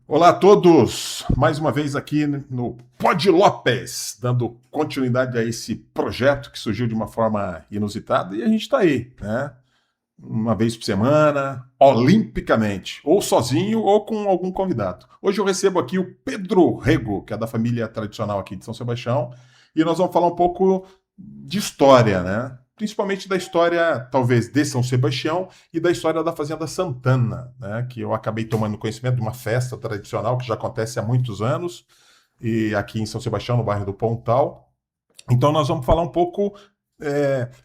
Olá a todos, mais uma vez aqui no Pod Lopes, dando continuidade a esse projeto que surgiu de uma forma inusitada e a gente está aí, né? Uma vez por semana, olimpicamente, ou sozinho ou com algum convidado. Hoje eu recebo aqui o Pedro Rego, que é da família tradicional aqui de São Sebastião, e nós vamos falar um pouco de história, né? Principalmente da história, talvez, de São Sebastião e da história da Fazenda Santana, né? Que eu acabei tomando conhecimento de uma festa tradicional que já acontece há muitos anos, e aqui em São Sebastião, no bairro do Pontal. Então nós vamos falar um pouco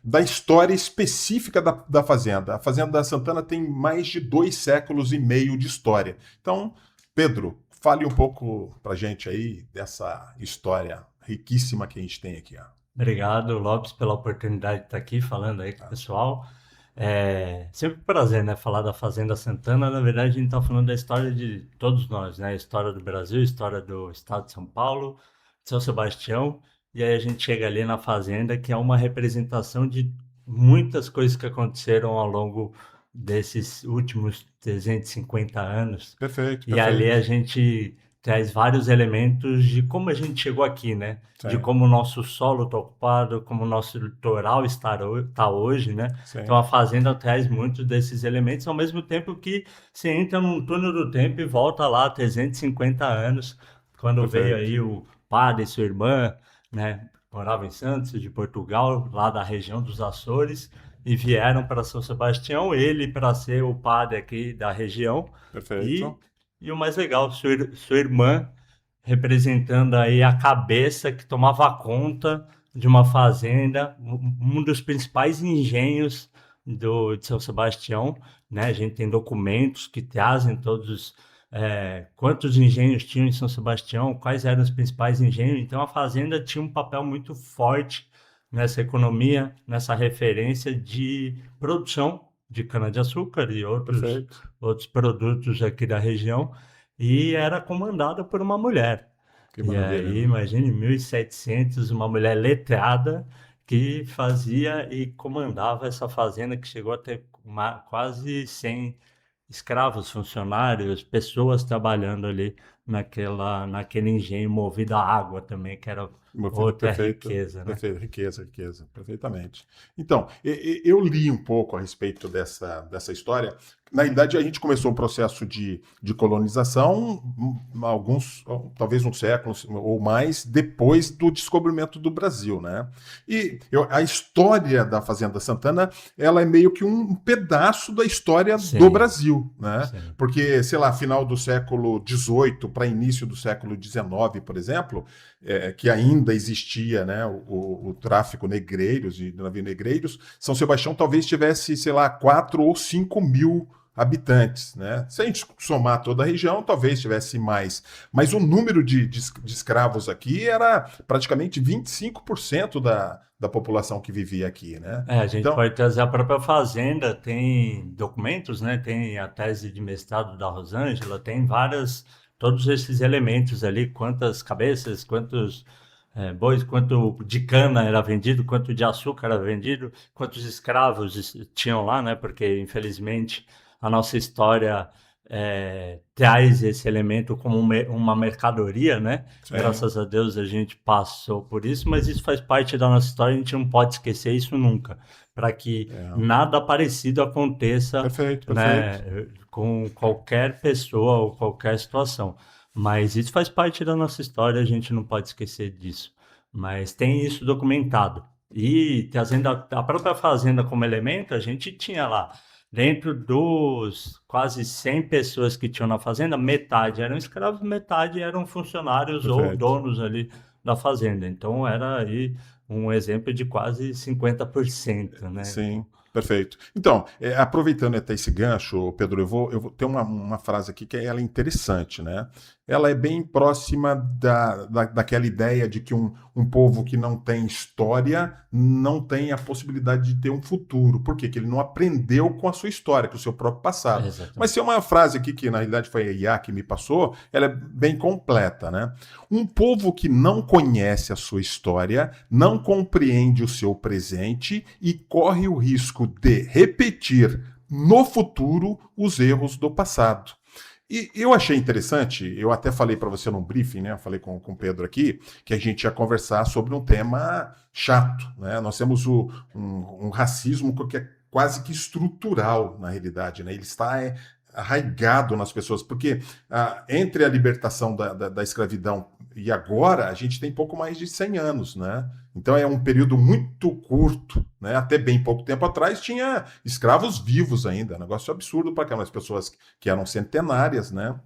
da história específica da Fazenda. A Fazenda Santana tem mais de 2 séculos e meio de história. Então, Pedro, fale um pouco pra gente aí dessa história riquíssima que a gente tem aqui. Ó. Obrigado, Lopes, pela oportunidade de estar aqui falando aí com o pessoal. É sempre um prazer, né, falar da Fazenda Santana. Na verdade, a gente está falando da história de todos nós, né? História do Brasil, história do estado de São Paulo, de São Sebastião. E aí a gente chega ali na Fazenda, que é uma representação de muitas coisas que aconteceram ao longo desses últimos 350 anos. Perfeito, E ali a perfeito. gente traz vários elementos de como a gente chegou aqui, né? De Sim, como o nosso solo está ocupado, como o nosso litoral está hoje, né? Então sim, a fazenda traz muitos desses elementos, ao mesmo tempo que você entra num túnel do tempo e volta lá 350 anos, quando veio perfeito. aí o padre e sua irmã, né? Moravam em Santos, de Portugal, lá da região dos Açores, e vieram para São Sebastião, ele para ser o padre aqui da região, e, Perfeito. e o mais legal, sua irmã representando aí a cabeça que tomava conta de uma fazenda, um dos principais engenhos de São Sebastião, né? A gente tem documentos que trazem todos quantos engenhos tinham em São Sebastião, quais eram os principais engenhos. Então a fazenda tinha um papel muito forte nessa economia, nessa referência de produção de cana-de-açúcar e Perfeito. outros produtos aqui da região, e era comandada por uma mulher. Que E maravilha, aí, né? imagine, 1700, uma mulher letrada que fazia e comandava essa fazenda que chegou a ter quase 100 escravos, funcionários, pessoas trabalhando ali naquele engenho movido a água também, que era outra Perfeito, riqueza, né? perfeito, riqueza, riqueza, perfeitamente. Então, eu li um pouco a respeito dessa história. Na realidade, a gente começou o processo de colonização alguns, talvez um século ou mais, depois do descobrimento do Brasil, né? A história da Fazenda Santana, ela é meio que um pedaço da história do Sim, Brasil, né? sim. Porque, sei lá, final do século XVIII para início do século XIX, por exemplo, que ainda existia, né, o tráfico negreiros e navio negreiros, São Sebastião talvez tivesse, sei lá, 4 ou 5 mil habitantes, né? Se a gente somar toda a região, talvez tivesse mais. Mas o número de escravos aqui era praticamente 25% da população que vivia aqui, né? A gente Então, pode trazer a própria fazenda, tem documentos, né? Tem a tese de mestrado da Rosângela, tem todos esses elementos ali, quantas cabeças, quantos bois, quanto de cana era vendido, quanto de açúcar era vendido, quantos escravos tinham lá, né? Porque, infelizmente, a nossa história traz esse elemento como uma mercadoria, né? sim, Graças a Deus a gente passou por isso, mas isso faz parte da nossa história, a gente não pode esquecer isso nunca, para que é, nada parecido aconteça, perfeito, perfeito. né, com qualquer pessoa ou qualquer situação. Mas isso faz parte da nossa história, a gente não pode esquecer disso. Mas tem isso documentado. E trazendo a própria fazenda como elemento, a gente tinha lá, dentro dos quase 100 pessoas que tinham na fazenda, metade eram escravos, metade eram funcionários ou Perfeito. donos ali da fazenda. Então era aí um exemplo de quase 50%, né? Sim, perfeito. Então, aproveitando até esse gancho, Pedro, eu vou ter uma frase aqui que ela é interessante, né? Ela é bem próxima daquela ideia de que um povo que não tem história não tem a possibilidade de ter um futuro. Por quê? Porque ele não aprendeu com a sua história, com o seu próprio passado. Mas tem Exatamente. uma frase aqui que, na realidade, foi a IA que me passou, ela é bem completa, né? Um povo que não conhece a sua história não compreende o seu presente e corre o risco de repetir no futuro os erros do passado. E eu achei interessante, eu até falei para você num briefing, né? Eu falei com o Pedro aqui, que a gente ia conversar sobre um tema chato, né? Nós temos um racismo que é quase que estrutural, na realidade, né? Ele está arraigado nas pessoas, porque entre a libertação da escravidão e agora, a gente tem pouco mais de 100 anos, né? Então é um período muito curto, né? Até bem pouco tempo atrás tinha escravos vivos ainda, negócio absurdo para aquelas pessoas que eram centenárias, né?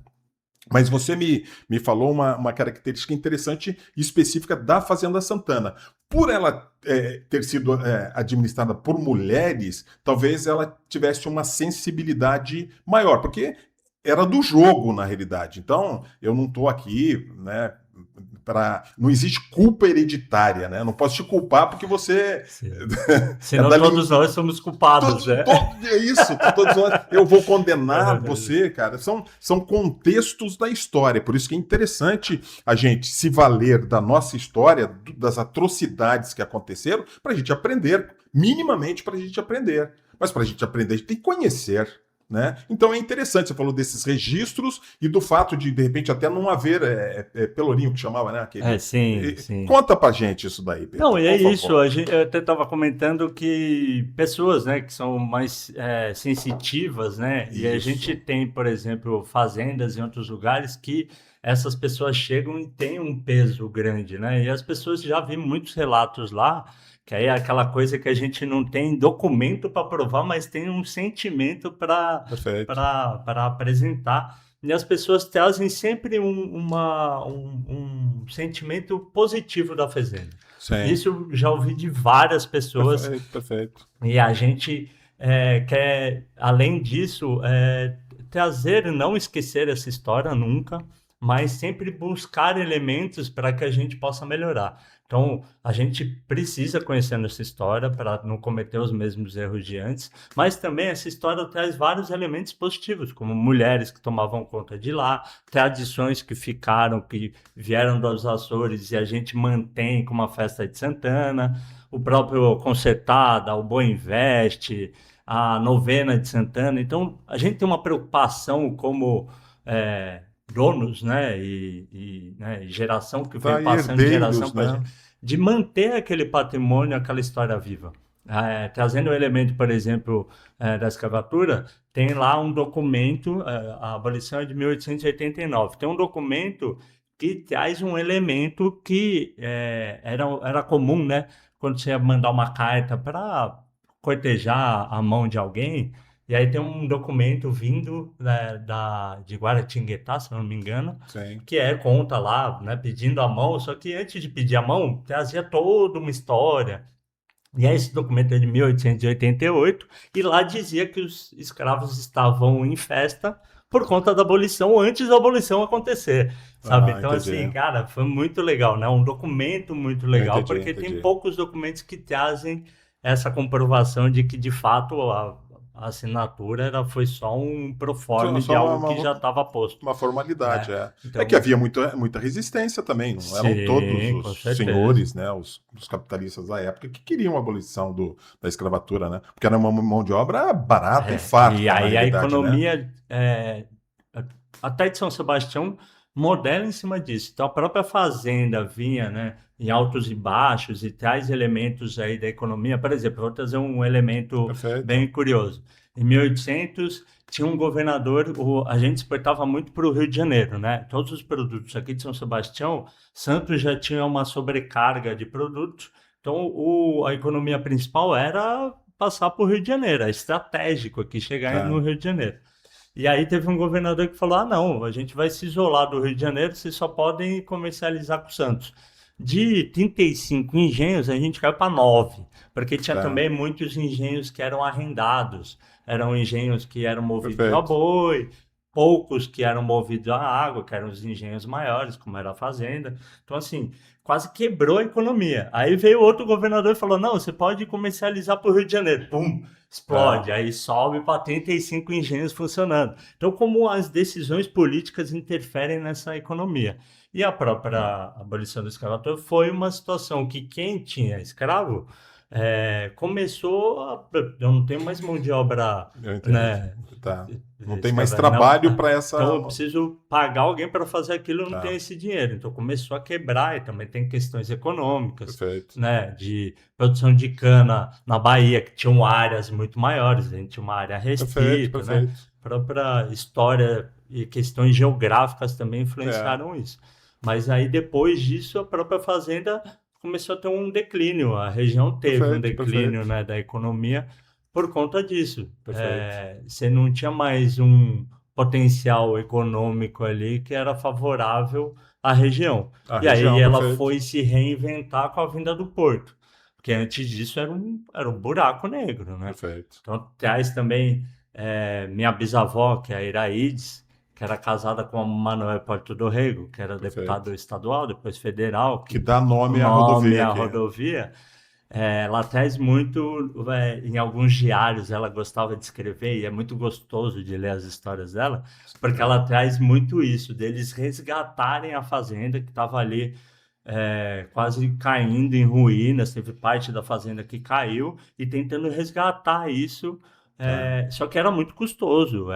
Mas você me falou uma característica interessante e específica da Fazenda Santana. Por ela ter sido administrada por mulheres, talvez ela tivesse uma sensibilidade maior, porque era do jogo, na realidade. Então, eu não estou aqui, né? Não existe culpa hereditária, né? Eu não posso te culpar porque você Sim. é Senão da todos nós somos culpados, né? é isso, todos nós, eu vou condenar você, cara. São contextos da história, por isso que é interessante a gente se valer da nossa história, das atrocidades que aconteceram, para a gente aprender, minimamente para a gente aprender. Mas para a gente aprender, a gente tem que conhecer. Né? Então é interessante, você falou desses registros e do fato de repente, até não haver pelourinho que chamava, né? Sim, sim. Conta pra gente isso daí, Pedro. Não, e é isso, eu até estava comentando que pessoas, né, que são mais sensitivas, né, e a gente tem, por exemplo, fazendas em outros lugares que essas pessoas chegam e têm um peso grande, né, e as pessoas já vi muitos relatos lá, que aí é aquela coisa que a gente não tem documento para provar, mas tem um sentimento para apresentar. E as pessoas trazem sempre um sentimento positivo da fazenda. Sim. Isso eu já ouvi de várias pessoas. Perfeito. E a gente quer, além disso, trazer, não esquecer essa história nunca, mas sempre buscar elementos para que a gente possa melhorar. Então, a gente precisa conhecer essa história para não cometer os mesmos erros de antes, mas também essa história traz vários elementos positivos, como mulheres que tomavam conta de lá, tradições que ficaram, que vieram dos Açores e a gente mantém como a festa de Santana, o próprio Concertada, o Boa Investe, a novena de Santana. Então, a gente tem uma preocupação como donos, né, né, geração que vem passando de geração para geração, de manter aquele patrimônio, aquela história viva. Trazendo o elemento, por exemplo, da escravatura, tem lá um documento, a abolição é de 1889, tem um documento que traz um elemento que era comum, né, quando você ia mandar uma carta para cortejar a mão de alguém. E aí tem um documento vindo de Guaratinguetá, se não me engano, sim, que conta lá, né, pedindo a mão, só que antes de pedir a mão, trazia toda uma história. E aí esse documento é de 1888, e lá dizia que os escravos estavam em festa por conta da abolição, antes da abolição acontecer, sabe? Então, entendi. Assim, cara, foi muito legal, né? Um documento muito legal, porque tem poucos documentos que trazem essa comprovação de que, de fato, a assinatura foi só um proforme de algo que já estava posto. Uma formalidade, Então, que havia muita resistência também, não eram todos os senhores, né, os capitalistas da época que queriam a abolição da escravatura, né? Porque era uma mão de obra barata e farta. E aí a economia, até de São Sebastião, modela em cima disso. Então a própria fazenda vinha, né, em altos e baixos e traz elementos aí da economia. Por exemplo, vou trazer um elemento bem curioso. Em 1800 tinha um governador, a gente exportava muito para o Rio de Janeiro, né? Todos os produtos aqui de São Sebastião, Santos já tinha uma sobrecarga de produtos, então a economia principal era passar para o Rio de Janeiro, é estratégico aqui chegar no Rio de Janeiro. E aí teve um governador que falou, não, a gente vai se isolar do Rio de Janeiro, vocês só podem comercializar com Santos. De 35 engenhos, a gente caiu para 9, porque tinha também muitos engenhos que eram arrendados, eram engenhos que eram movidos a boi, poucos que eram movidos a água, que eram os engenhos maiores, como era a fazenda. Então, assim, quase quebrou a economia. Aí veio outro governador e falou, não, você pode comercializar para o Rio de Janeiro. Pum! Explode, aí sobe para 35 engenhos funcionando. Então, como as decisões políticas interferem nessa economia. E a própria abolição da escravatura foi uma situação que quem tinha escravo começou eu não tenho mais mão de obra, Eu entendo. né, Tá. Não tem mais escrava, não, trabalho para essa. então eu preciso pagar alguém para fazer aquilo, eu não tenho Tá, esse dinheiro. Então começou a quebrar e também tem questões econômicas, perfeito. né, de produção de cana na Bahia, que tinham áreas muito maiores, a gente tinha uma área Perfeito, restrita, né? perfeito. A própria história e questões geográficas também É, influenciaram isso. Mas aí depois disso a própria fazenda começou a ter um declínio, a região teve um perfeito, declínio, perfeito, né, da economia por conta disso. perfeito. Você não tinha mais um potencial econômico ali que era favorável à região. A E aí região, ela perfeito, foi se reinventar com a vinda do porto, porque antes disso era um buraco negro, né? perfeito, Então traz também minha bisavó, que é a Iraídes, que era casada com o Manuel Porto do Rego, que era perfeito. deputado estadual, depois federal, Que que dá o nome à nome rodovia é a aqui. rodovia. Ela traz muito, em alguns diários, ela gostava de escrever, e é muito gostoso de ler as histórias dela, porque É, ela traz muito isso, deles resgatarem a fazenda que estava ali quase caindo em ruínas, teve parte da fazenda que caiu, e tentando resgatar isso, tá, só que era muito custoso,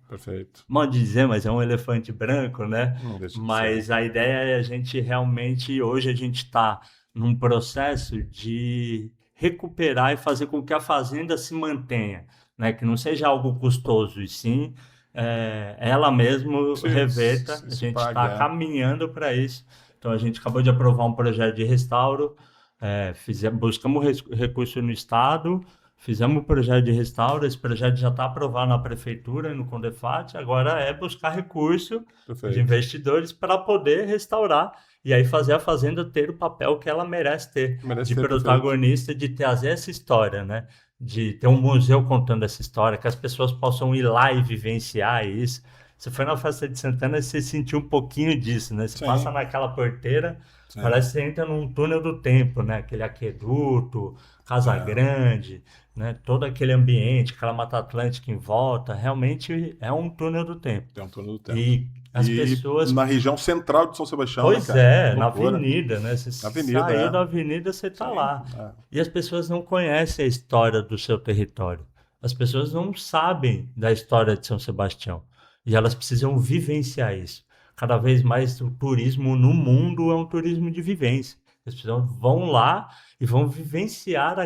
perfeito. modo de dizer, mas é um elefante branco, né? Não deixa de ser. Mas a ideia é a gente realmente, hoje a gente está num processo de recuperar e fazer com que a fazenda se mantenha, né? Que não seja algo custoso, e sim ela mesmo reverta. A Se gente está paga. caminhando para isso. Então a gente acabou de aprovar um projeto de restauro, buscamos recurso no estado. Fizemos o projeto de restauro, esse projeto já está aprovado na prefeitura e no Condefat, agora é buscar recurso de Perfeito. investidores para poder restaurar e aí fazer a fazenda ter o papel que ela merece ter, Merece de ter perfeito. protagonista, de trazer essa história, né? De ter um museu contando essa história, que as pessoas possam ir lá e vivenciar isso. Você foi na festa de Santana, você sentiu um pouquinho disso, né? Você passa Sim, naquela porteira, sim. parece que você entra num túnel do tempo, né? Aquele aqueduto, Casa É, Grande, né? Todo aquele ambiente, aquela Mata Atlântica em volta, realmente é um túnel do tempo. tem um turno do tempo. E as E pessoas, na região central de São Sebastião, né, pois cara? é, na Loucura. avenida, né? Você Na avenida, saiu da é. avenida, você está Sim, lá. é. E as pessoas não conhecem a história do seu território. As pessoas não sabem da história de São Sebastião. E elas precisam vivenciar isso. Cada vez mais o turismo no mundo é um turismo de vivência. As pessoas vão lá e vão vivenciar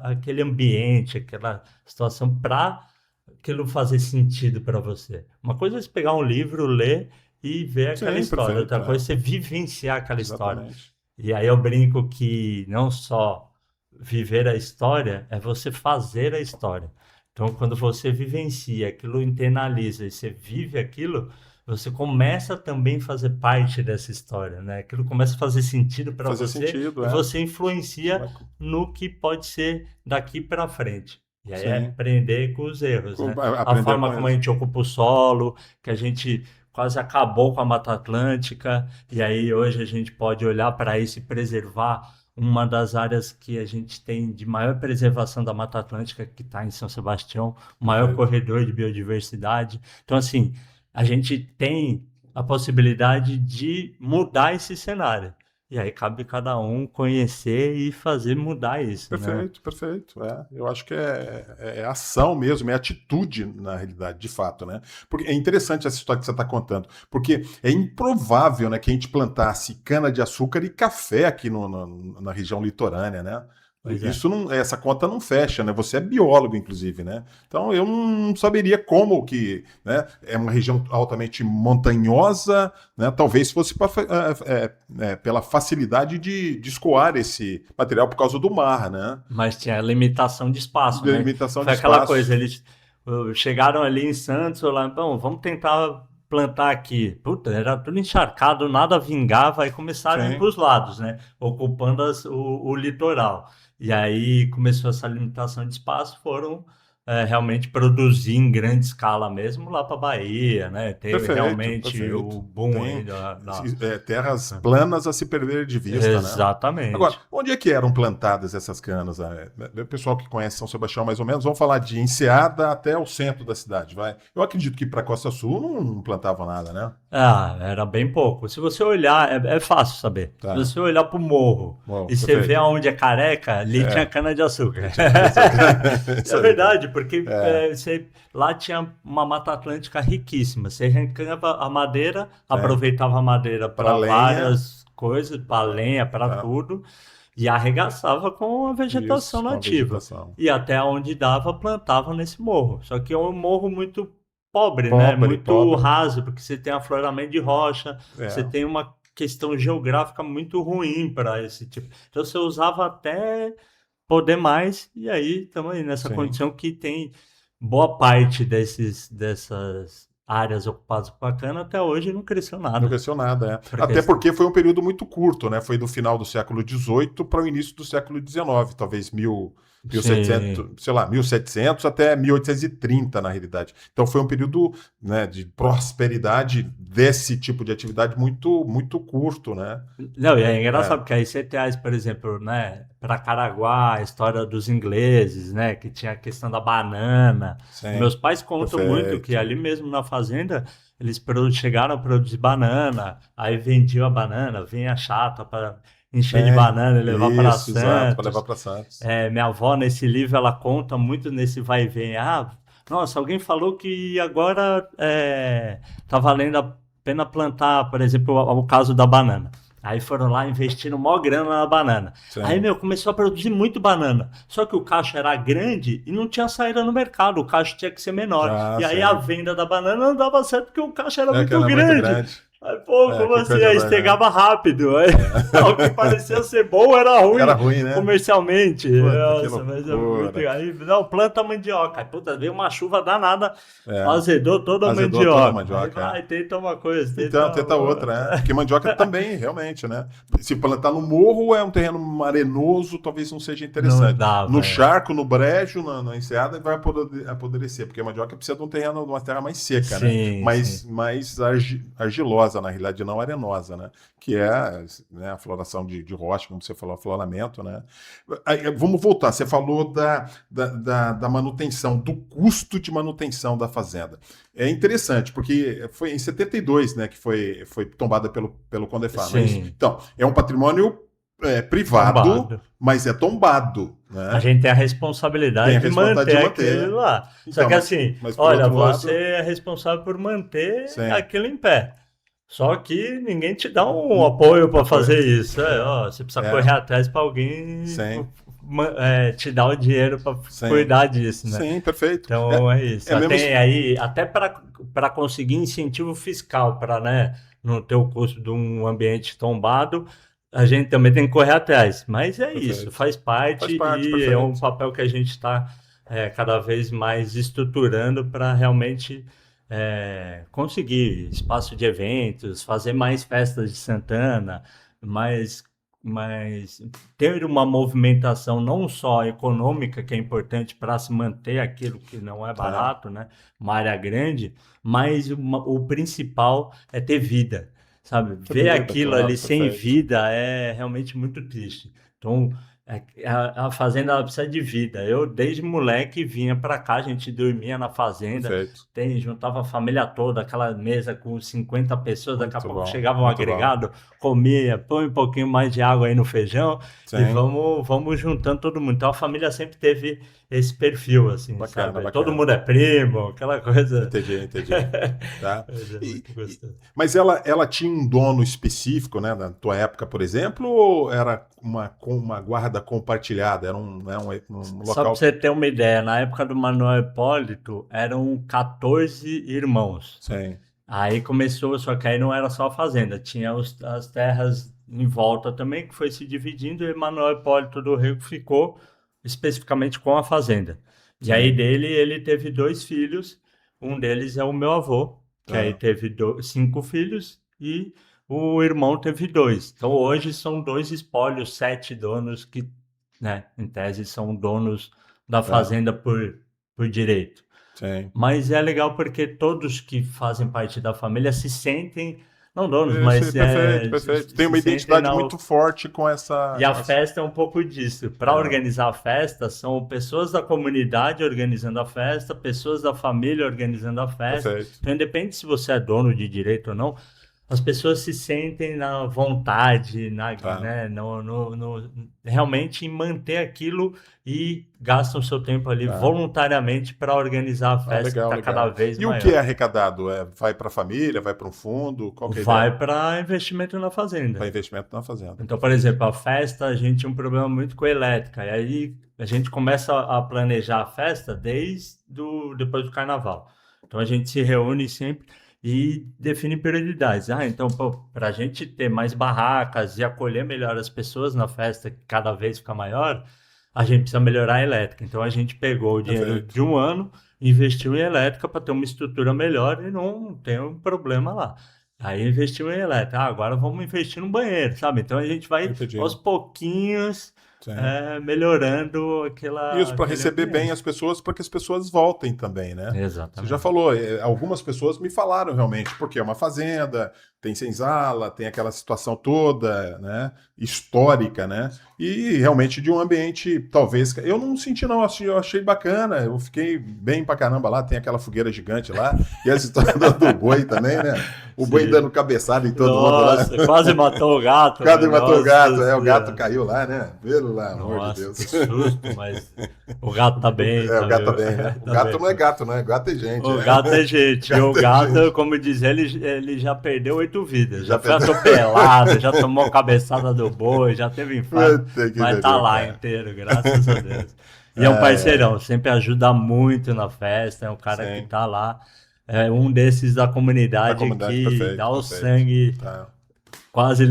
aquele ambiente, aquela situação para aquilo fazer sentido para você. Uma coisa é você pegar um livro, ler e ver aquela Sim, história. perfeito, Outra é. coisa é você vivenciar aquela história. Exatamente. E aí eu brinco que não só viver a história, é você fazer a história. Então, quando você vivencia aquilo, internaliza e você vive aquilo, você começa também a fazer parte dessa história, né? Aquilo começa a fazer sentido para Fazer você sentido, e é. você Você influencia vai. no que pode ser daqui para frente. E aí é Sim. aprender com os erros, né? A Aprender forma com como a isso. gente ocupa o solo, que a gente quase acabou com a Mata Atlântica, e aí hoje a gente pode olhar para isso e preservar uma das áreas que a gente tem de maior preservação da Mata Atlântica, que está em São Sebastião, o maior Perfeito. corredor de biodiversidade. Então, assim, a gente tem a possibilidade de mudar esse cenário. E aí cabe cada um conhecer e fazer mudar isso, né? Perfeito, perfeito. É. Eu acho que é ação mesmo, é atitude, na realidade, de fato, né? Porque é interessante essa história que você está contando, porque é improvável, né, que a gente plantasse cana-de-açúcar e café aqui na região litorânea, né? Pois é. Isso não, essa conta não fecha, né? Você é biólogo, inclusive, né? Então eu não saberia como que, né? É uma região altamente montanhosa, né? Talvez fosse pela facilidade de escoar esse material por causa do mar, né? Mas tinha limitação de espaço, né? Delimitação de Foi aquela coisa, espaço. eles chegaram ali em Santos, lá, bom, vamos tentar plantar aqui. Puta, era tudo encharcado, nada vingava, aí começaram a ir para Sim, os lados, né? Ocupando o litoral. E aí começou essa limitação de espaço, foram realmente produzir em grande escala mesmo lá para Bahia, né? Teve Perfeito, realmente perfeito. o boom aí Tem da... terras planas a se perder de vista, né? Agora, Exatamente. onde é que eram plantadas essas canas? O pessoal que conhece São Sebastião mais ou menos, vamos falar de Enseada até o centro da cidade, vai. Eu acredito que para Costa Sul não plantavam nada, né? Ah, era bem pouco. Se você olhar, é fácil saber. Se Tá. você olhar para o morro Bom, e você vê perfeito. aonde é careca, ali tinha É, cana-de-açúcar. tinha cana-de-açúcar. E Isso é aí, cara. verdade, porque É, lá tinha uma Mata Atlântica riquíssima. Você arrancava a madeira, é. aproveitava a madeira Para para lenha, várias coisas, para lenha, para tá. tudo, e arregaçava com a vegetação Isso, com a nativa. vegetação. E até onde dava, plantava nesse morro. Só que é um morro muito pobre, né? Pobre, Muito pobre. raso, porque você tem afloramento de rocha, você É, tem uma questão geográfica muito ruim para esse tipo. Então você usava até poder mais, e aí estamos aí nessa sim. condição que tem boa parte dessas áreas ocupadas por a cana até hoje não cresceu Não nada. cresceu nada, é. Porque Até porque foi um período muito curto, né? Foi do final do século XVIII para o início do século XIX, talvez 1700, sim, sei lá, 1700 até 1830, na realidade. Então foi um período, né, de prosperidade desse tipo de atividade muito, muito curto, né? não, e é engraçado, É, porque aí você traz, por exemplo, né, para Caraguá, a história dos ingleses, né, que tinha a questão da banana. sim, Meus pais contam muito que perfeito. ali mesmo na fazenda, eles chegaram a produzir banana, aí vendiam a banana, vinha a chata para encher de Sim, banana e levar para isso, exato, para levar Santos. para Santos. Minha avó, nesse livro, ela conta muito nesse vai e vem. Ah, nossa, alguém falou que agora tá valendo a pena plantar, por exemplo, o caso da banana. Aí foram lá investindo maior grana na banana. Aí, Sim. meu, começou a produzir muito banana. Só que o cacho era grande e não tinha saída no mercado. O cacho tinha que ser menor. Ah, E aí a sim. venda da banana não dava certo porque o cacho era É que muito ela é muito grande. grande. Aí, pô, É, como que assim? coisa Aí doida, né? estragava rápido. Aí, o que É. parecia ser bom era Era ruim ruim, né? comercialmente. Puta, que Nossa, mas é muito. loucura. Aí, não, planta mandioca. Aí, puta, veio uma chuva danada, É. azedou toda a Azedou toda a mandioca. Aí mandioca, é. vai, tenta uma coisa, Então, tenta tenta outra, né? outra. Porque mandioca também, realmente, né? Se plantar no morro é um terreno arenoso, talvez não seja Não interessante. No dava, é. charco, no brejo, na enseada, vai apodrecer, porque a mandioca precisa de um terreno, de uma terra mais seca, né? Sim, sim. Mais argilosa, na realidade, não arenosa, né? Que é, né, a floração de rocha, como você falou, afloramento, né? Aí, vamos voltar, você falou da manutenção, do custo de manutenção da fazenda. É interessante, porque foi em 72, né, que foi tombada pelo Condefar, não é isso? Sim, Então, é um patrimônio privado, tombado. mas é tombado, A né? gente tem a Tem a responsabilidade de responsabilidade de manter aquele manter. lá. Só Então, que assim, mas por olha, outro você lado, é responsável por manter sim. aquilo em pé. Só que ninguém te dá um apoio para Apoio. fazer isso. Ó, você precisa correr É, atrás para alguém sim, te dar o dinheiro para sim. cuidar disso, né? Sim, perfeito. Então é isso. É mesmo. Até aí, até para conseguir incentivo fiscal para, né, não ter o custo de um ambiente tombado, a gente também tem que correr atrás. Mas é isso, Perfeito. faz parte Faz parte, e é um perfeito. papel que a gente está cada vez mais estruturando para realmente conseguir espaço de eventos, fazer mais festas de Santana, mais mas ter uma movimentação não só econômica, que é importante para se manter aquilo que não é É, barato, né? Uma área grande, mas o principal é ter vida, sabe? ter Ver vida, aquilo claro, ali sem perfeito. vida é realmente muito triste. Então, a fazenda ela precisa de vida. Eu, desde moleque, vinha para cá, a gente dormia na fazenda, Perfeito. juntava a família toda, aquela mesa com 50 pessoas, daqui a Muito pouco bom, chegava um muito bom. agregado, comia, põe um pouquinho mais de água aí no feijão e Sim, vamos juntando todo mundo. Então a família sempre teve esse perfil, assim, bacana, sabe? Todo bacana. mundo é primo, aquela coisa. Entendi, entendi. Tá? Mas é E- muito e- gostoso. mas ela tinha um dono específico, né, na tua época, por exemplo, ou era com uma guarda compartilhada? Era um Só para local. você ter uma ideia, na época do Manuel Hipólito eram 14 irmãos. Sim, Aí começou, só que aí não era só a fazenda, tinha as terras em volta também, que foi se dividindo, e Manuel Hipólito do Rego ficou especificamente com a fazenda. E aí sim. dele, ele teve dois filhos, um deles é o meu avô, que aí Tá, teve cinco filhos, e o irmão teve dois. Então hoje são dois espólios, sete donos que, né, em tese, são donos da tá. fazenda por por direito. Sim. Mas é legal porque todos que fazem parte da família se sentem, não donos, Isso, mas perfeito, perfeito. Tem se uma sentem identidade na. muito forte com essa. E a festa é um pouco disso. Para Legal. organizar a festa, são pessoas da comunidade organizando a festa, pessoas da família organizando a festa. Perfeito. Então, independente se você é dono de direito ou não, as pessoas se sentem na vontade, Tá. né, realmente em manter aquilo e gastam seu tempo ali Tá. voluntariamente para organizar a festa que Legal, está cada legal. vez E o que é maior. arrecadado? Vai para a família, vai para um fundo? Qual que é a ideia? Vai para investimento na Para fazenda. investimento na fazenda. Então, por Perfeito. exemplo, a festa, a gente tinha um problema muito com a elétrica. E aí a gente começa a planejar a festa depois do carnaval. Então a gente se reúne sempre e define prioridades. Então, para a gente ter mais barracas e acolher melhor as pessoas na festa, que cada vez fica maior, a gente precisa melhorar a elétrica. Então a gente pegou o dinheiro Perfeito. de um ano, investiu em elétrica para ter uma estrutura melhor e não ter um problema lá. Aí investiu em elétrica. Agora vamos investir no banheiro, sabe? Então a gente vai Entendi. aos pouquinhos Sim. melhorando Isso para aquele receber bem as ambiente. pessoas, para que as pessoas voltem também, né? Você já Exatamente. falou, algumas pessoas me falaram realmente, porque é uma fazenda, tem senzala, tem aquela situação toda, né? Histórica, né? E realmente de um ambiente, talvez. Eu não senti, não, eu achei bacana, eu fiquei bem pra caramba lá, tem aquela fogueira gigante lá, e essa história do boi também, né? O boi Sim. dando cabeçada em todo mundo lá. Nossa, quase matou o gato, O gato velho. matou o gato, Nossa o gato Senhora. caiu lá, né? Pelo amor de Nossa, Deus. que susto, mas o gato tá bem, O tá, gato tá viu? bem, né? O Tá gato bem. não é gato, né? Gato é gente, O né? gato é gente. E o Gato é gato, gente. como diz ele já perdeu 8 vidas. Já Já foi perdeu. atropelado, já tomou cabeçada do boi, já teve infarto. Puta que Mas tá pariu, lá cara. inteiro, graças a Deus. E é um Ai, ai. parceirão, sempre ajuda muito na festa. É um cara que Sim. tá lá. É um desses da Da comunidade comunidade, que dá perfeito, o perfeito. sangue Tá. quase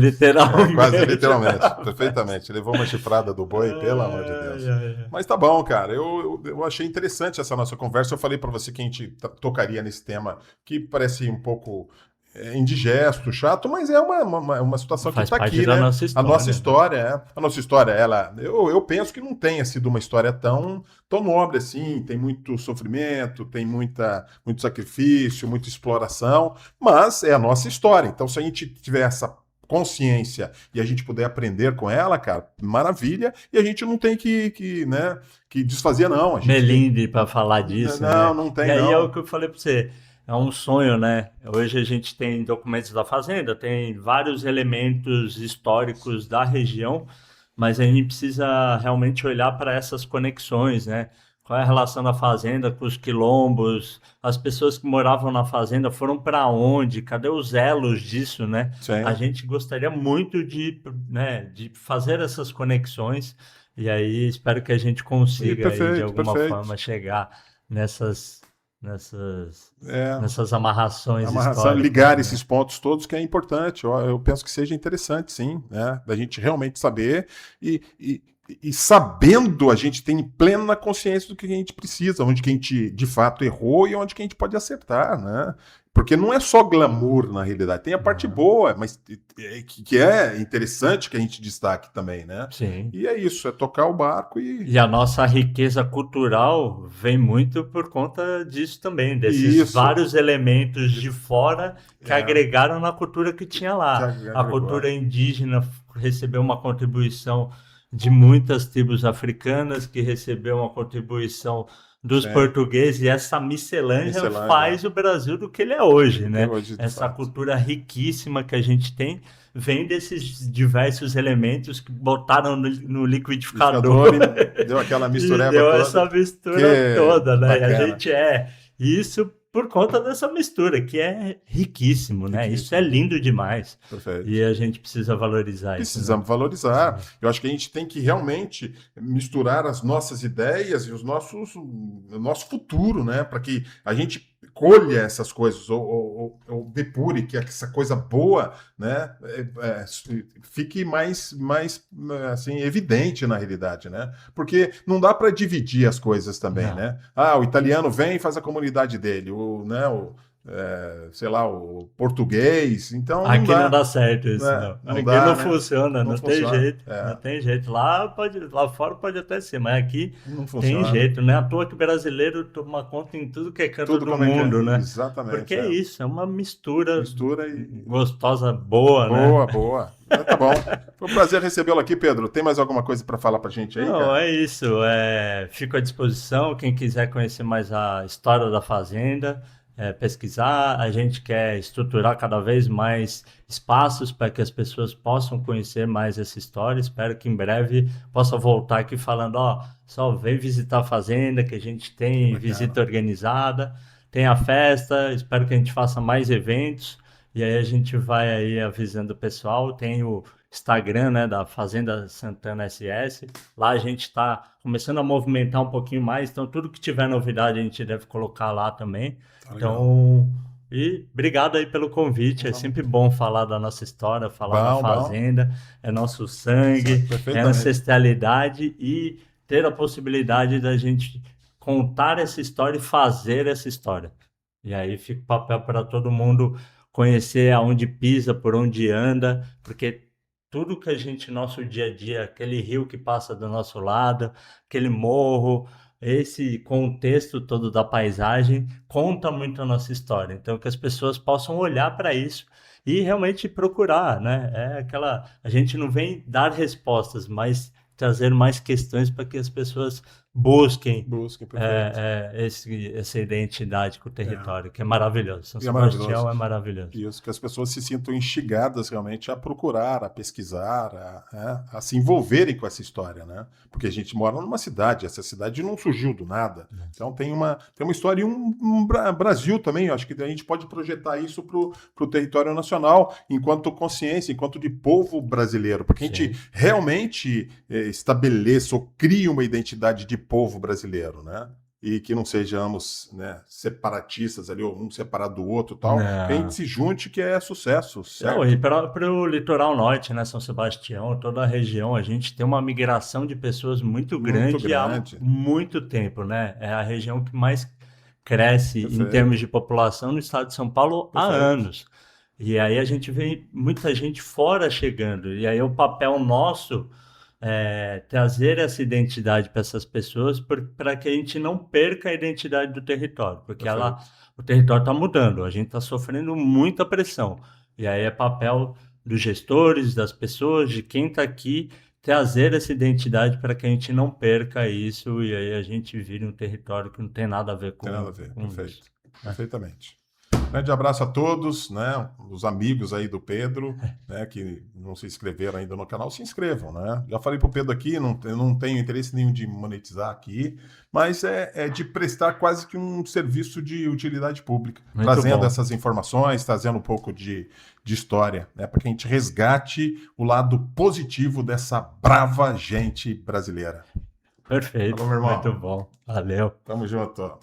Quase literalmente. literalmente, perfeitamente. Levou uma chifrada do boi, pelo amor de Ai, Deus. ai, ai. Mas tá bom, cara. Eu achei interessante essa nossa conversa. Eu falei pra você que a gente tocaria nesse tema que parece um pouco indigesto, chato, mas é uma situação que Faz tá parte aqui, da né? nossa A nossa história, né? história, a nossa história, eu penso que não tenha sido uma história tão nobre assim. Tem muito sofrimento, tem muito sacrifício, muita exploração, mas é a nossa história. Então, se a gente tiver essa consciência e a gente puder aprender com ela, cara, maravilha. E a gente não tem né, que desfazer, não. A gente tem. Melindre para falar disso, Não, né? não E tem, aí é o não. que eu falei para você, é um sonho, né? Hoje a gente tem documentos da fazenda, tem vários elementos históricos da região, mas a gente precisa realmente olhar para essas conexões, né? Qual é a relação da fazenda com os quilombos? As pessoas que moravam na fazenda foram para onde? Cadê os elos disso, né? A Sim. gente gostaria muito né, de fazer essas conexões e aí espero que a gente E consiga aí de perfeito, alguma perfeito. forma chegar nessas nessas É, nessas amarrações amarração, históricas, ligar né? esses pontos todos que é importante. Eu penso que seja interessante, sim, né? Da gente realmente saber e sabendo a gente tem plena consciência do que a gente precisa, onde que a gente de fato errou e onde que a gente pode acertar, né? Porque não é só glamour na realidade, tem a parte Aham. boa, mas que é interessante que a gente destaque também, né? Sim. E é isso, é tocar o barco E a nossa riqueza cultural vem muito por conta disso também, e desses isso. vários elementos de fora que É, agregaram na cultura que tinha que lá. A agregou. cultura indígena recebeu uma contribuição de muitas tribos africanas, que recebeu uma contribuição dos Sim, portugueses, e essa miscelânea miscelânea. faz o Brasil do que ele é hoje, Do que né? hoje, de Essa fato. cultura riquíssima que a gente tem vem desses diversos elementos que botaram no liquidificador Liquidificador e deu aquela e mistureba deu toda. essa mistura Que toda, né? E a bacana. gente é isso por conta dessa mistura, que é riquíssimo, né? Isso é Riquíssimo. lindo demais. E Perfeito. a gente precisa valorizar isso, né? Precisamos valorizar. Eu acho que a gente tem que realmente misturar as nossas ideias e o nosso futuro, né? Para que a gente colha essas coisas ou depure que essa coisa boa, né? Fique mais assim evidente na realidade, né? Porque não dá para dividir as coisas também, Não. né? O italiano vem e faz a comunidade dele, né? sei lá, o português. Então não Aqui não dá, dá certo isso, né? não. Não Aqui dá, não né? funciona, Não não tem funciona. jeito, não tem jeito. Lá fora pode até ser, mas aqui Não tem funciona. jeito, né? À toa que o brasileiro toma conta em tudo que é canto Tudo do como é que é. mundo, né? Porque Exatamente, é é. isso, é uma mistura Mistura e. gostosa, boa, né? Boa, boa. Tá bom. Foi um prazer recebê-lo aqui, Pedro. Tem mais alguma coisa para falar pra gente aí, Não, cara? é isso. Fico à disposição. Quem quiser conhecer mais a história da fazenda, pesquisar. A gente quer estruturar cada vez mais espaços para que as pessoas possam conhecer mais essa história. Espero que em breve possa voltar aqui falando, ó, só vem visitar a fazenda, que a gente Que tem visita bacana. organizada, tem a festa. Espero que a gente faça mais eventos. E aí a gente vai aí avisando o pessoal. Tem o Instagram, né, da Fazenda Santana SS. Lá a gente está começando a movimentar um pouquinho mais, então tudo que tiver novidade a gente deve colocar lá também. Tá legal. Então, e obrigado aí pelo convite. É Não. sempre bom falar da nossa história, falar da Bom, bom. fazenda, é nosso sangue, é Perfeitamente. ancestralidade e ter a possibilidade da gente contar essa história e fazer essa história. E aí fica o papel para todo mundo conhecer aonde pisa, por onde anda, porque tudo que a gente, nosso dia a dia, aquele rio que passa do nosso lado, aquele morro, esse contexto todo da paisagem conta muito a nossa história. Então, que as pessoas possam olhar para isso e realmente procurar, né? É aquela, a gente não vem dar respostas, mas trazer mais questões para que as pessoas busquem Busquem, perfeito. essa identidade com o É. território, que é maravilhoso. São E é maravilhoso. Sebastião é maravilhoso. Isso, que as pessoas se sintam instigadas realmente a procurar, a pesquisar, a se envolverem com essa história, né? Porque a gente mora numa cidade, essa cidade não surgiu do nada. Então tem uma história e Brasil também. Eu acho que a gente pode projetar isso para o território nacional, enquanto consciência, enquanto de povo brasileiro, porque a gente Sim. realmente estabeleça ou crie uma identidade de povo brasileiro, né? E que não sejamos, né, separatistas ali, ou um separado do outro e tal, que a gente Não. se junte que é sucesso, Não, e certo? para o litoral norte, né, São Sebastião, toda a região, a gente tem uma migração de pessoas muito Muito grande há grande, muito tempo, né? É a região que mais cresce em termos perfeito, de população no estado de São Paulo há perfeito. anos. E aí a gente vê muita gente fora chegando. E aí o papel nosso trazer essa identidade para essas pessoas para que a gente não perca a identidade do território, porque Perfeito. o território está mudando, a gente está sofrendo muita pressão. E aí é papel dos gestores, das pessoas, de quem está aqui, trazer essa identidade para que a gente não perca isso e aí a gente vire um território que não tem nada a ver Tem nada a ver, com isso, perfeito. né? Perfeitamente. Grande abraço a todos, né? Os amigos aí do Pedro, né? Que não se inscreveram ainda no canal, se inscrevam, né? Já falei pro Pedro aqui, eu não tenho interesse nenhum de monetizar aqui, mas é de prestar quase que um serviço de utilidade pública, Muito trazendo bom. essas informações, trazendo um pouco de história, né? Para que a gente resgate o lado positivo dessa brava gente brasileira. Perfeito, Falou, meu muito irmão. bom. Valeu. Tamo junto.